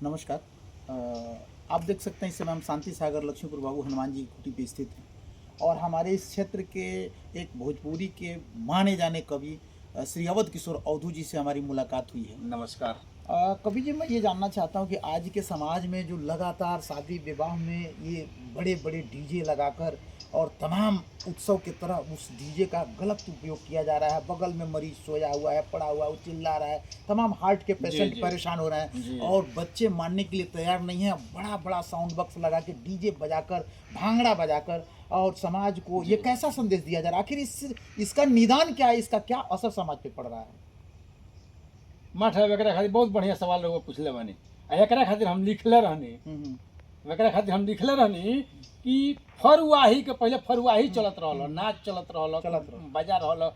नमस्कार। आप देख सकते हैं इस समय हम शांति सागर लक्ष्मीपुर बाबू हनुमान जी की कुटी पे स्थित हैं और हमारे इस क्षेत्र के एक भोजपुरी के माने जाने कवि श्री अवध किशोर अवधू जी से हमारी मुलाकात हुई है। नमस्कार। कवि जी, मैं ये जानना चाहता हूँ कि आज के समाज में जो लगातार शादी विवाह में ये बड़े बड़े डीजे लगाकर और तमाम उत्सव की तरह उस डीजे का गलत उपयोग किया जा रहा है। बगल में मरीज सोया हुआ है, पड़ा हुआ है, वो चिल्ला रहा है, तमाम हार्ट के पेशेंट जी परेशान हो रहे हैं जी और बच्चे मानने के लिए तैयार नहीं है। बड़ा बड़ा साउंड बॉक्स लगा के डीजे बजाकर, भांगड़ा बजाकर और समाज को ये कैसा संदेश दिया जा रहा है? आखिर इसका निदान क्या है? इसका क्या असर समाज पे पड़ रहा है? मठ है एकरा खातिर बहुत बढ़िया सवाल रहुआ पूछले बानी। एकरा खातिर हम लिखले रहनी एकरा खातिर हम लिखले रहनी कि फरुआही के पहले फरुआही चलत रहल, नाच चलत रहल, बजा रहल,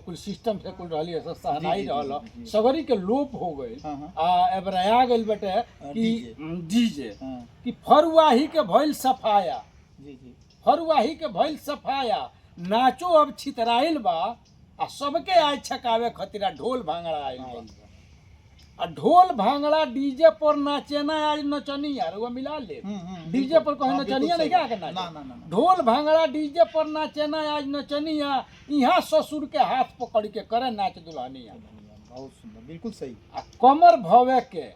कुल सिस्टम से कुल रहली सहनाई रहल, सगरी के लोप हो गई। अब रहा गइल बटे कि डीजे कि फरुआही के भइल सफाया, फरुआही के भइल सफाया, नाचो अब छितराइल बा आ सबके आज छकावे खतिरा ढोल भांगड़ा आइल बा। आ ढोल भांगड़ा डीजे पर नाचेना आज नचनी यार वो मिला ले। डीजे पर कहीं नचनिया नहीं क्या करना ना। ढोल भांगड़ा डीजे पर नाचेना आज नचनिया, यहाँ ससुर के हाथ पकड़ के करे नाच दुल्हनिया। बहुत सुंदर, बिल्कुल सही। आ कमर भवे के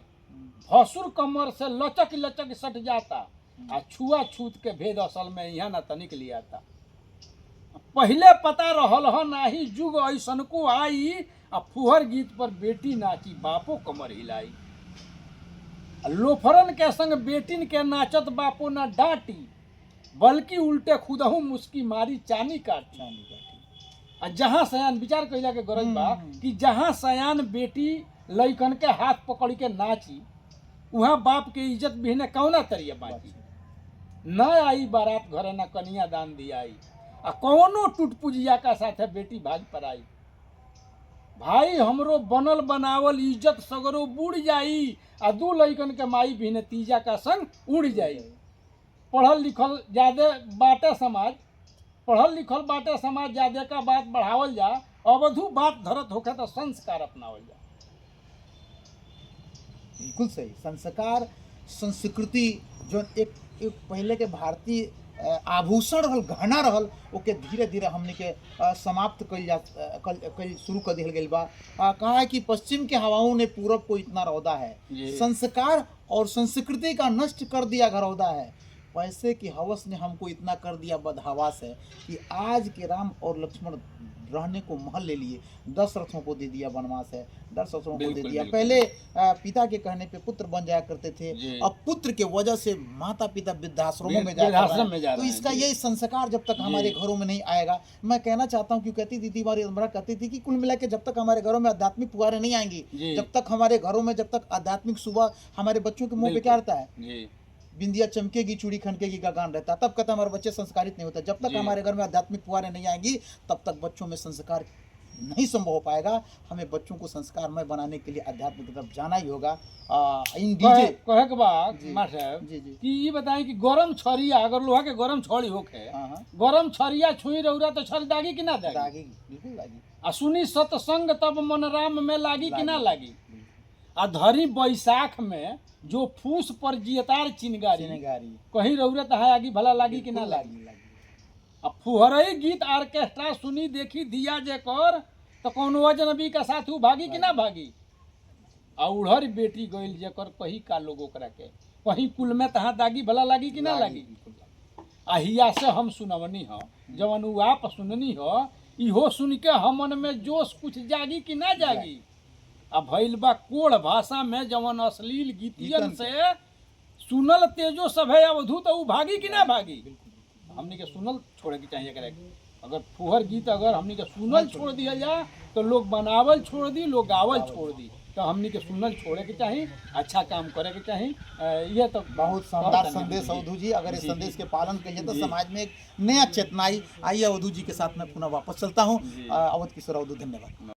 भसुर कमर से लचक लचक सट जाता, आ छुआ छूत के भेद असल में यहाँ न तनिक लियाता। पहले पता रहल ह नाही जुग ऐसन को आई, आ फुहर गीत पर बेटी नाची बापो कमर हिलाई। लोफरन के संग बेटिन के नाचत बापो न डांटी, बल्कि उल्टे खुदहू मुस्की मारी चानी काटी। आ जहाँ सयान विचार कैला के गरज बा कि जहाँ सयान बेटी लइकन के हाथ पकड़ के नाची, वहाँ बाप के इज्जत बिहने कौना तरिया बाची। न आई बारात घरे न कनिया दान दियाई, आ कौनो टूट पुजिया का साथे बेटी भाग पर आई। भाई हमरो बनल बनावल इज्जत सगरो बुड़ जाई, आ दू लइकन के माई बिहने तीजा का संग उड़ जाई। पढ़ल लिखल ज्यादा बाटे समाज, पढ़ल लिखल बाटे समाज, ज्यादा का बात बढ़ावल जा, अवधू बात धरत होखे तो संस्कार अपनावल जा। बिल्कुल सही। संस्कार संस्कृति जो एक पहले के भारतीय आभूषण रहल, गहना रहल, ओके धीरे धीरे हमने के समाप्त कल शुरू कर दिया गई बा। कहा है कि पश्चिम के हवाओं ने पूरब को इतना रौदा है, संस्कार और संस्कृति का नष्ट कर दिया घरौदा है। पैसे की हवस ने हमको इतना कर दिया बदहवास है कि आज के राम और लक्ष्मण रहने को महल ले लिए, 10 रथों को दे दिया वनवास है, 10 रथों को दे दिया। पहले पिता के कहने पे पुत्र बन जाया करते थे, अब पुत्र के वजह से माता पिता वृद्धाश्रमों में जा रहे हैं। तो इसका यही संस्कार जब तक हमारे घरों में नहीं आएगा, मैं कहना चाहता हूँ, क्यों कहती थी दीदी हमारी अमरा कहती थी कि कुल मिला के जब तक हमारे घरों में आध्यात्मिक फुहारें नहीं आएंगी, जब तक हमारे घरों में, जब तक आध्यात्मिक सुबह हमारे बच्चों के मुंह पे क्या रहता है, बिंदिया चमकेगी चूड़ी खनकेगी का गान रहता है, तब कहता हमारे बच्चे संस्कारित नहीं होता। जब तक हमारे घर में आध्यात्मिक फुहारें नहीं आएंगी तब तक बच्चों में संस्कार नहीं संभव हो पाएगा। हमें बच्चों को संस्कारमय बनाने के लिए अध्यात्म की तरफ जाना ही होगा। इन डीजे कहे के बाद साहब कि ये बताएं कि गरम छरिया, अगर लोहा के गरम छड़ी होखे, गरम छरिया छुई रहुरा तो छर दागी कि ना दागी? बिल्कुल दागी। आ सुनी सत्संग तब मन राम में लागी कि ना लागी? आ धरी बैसाख में जो फूस पर जियतार चिनगारी, कहीं रहुरा तो आगी भला लागी कि ना लागी? आ फुहरई गीत ऑर्केस्ट्रा सुनी देखी दिया जे कर, तो कौन अजनबी का साथ भागी कि ना भागी? आ उड़हर बेटी गइल जेकर कही का लोग ओकरा के कहीं कुल में तहाँ दागी भला लागी कि ना लागी? आ हिया से हम सुनवनी हो, जवन उ आप सुननी हो, इहो सुन के हमन में जोश कुछ जागी कि ना जागी? आ भइल बा कोढ़ भाषा में जवन अश्लील गीतियन से सुनल तेजो सभे अवधू, तो उ भागी कि ना भागी? हमनी के सुनल छोड़े के चाहिए करे। अगर फुहर गीत अगर हमनी के सुनल छोड़ दिया जाए तो लोग बनावल छोड़ दी, लोग गावल छोड़ दी। तो हमनी के सुनल छोड़े के चाहिए, अच्छा काम करे के चाहिए। ये तो बहुत शानदार संदेश अवधू जी। अगर इस संदेश के पालन करिए तो समाज में एक नया चेतना आई। आइए अवधू जी के साथ मैं पुनः वापस चलता हूँ। अवध किशोर अवधू, धन्यवाद।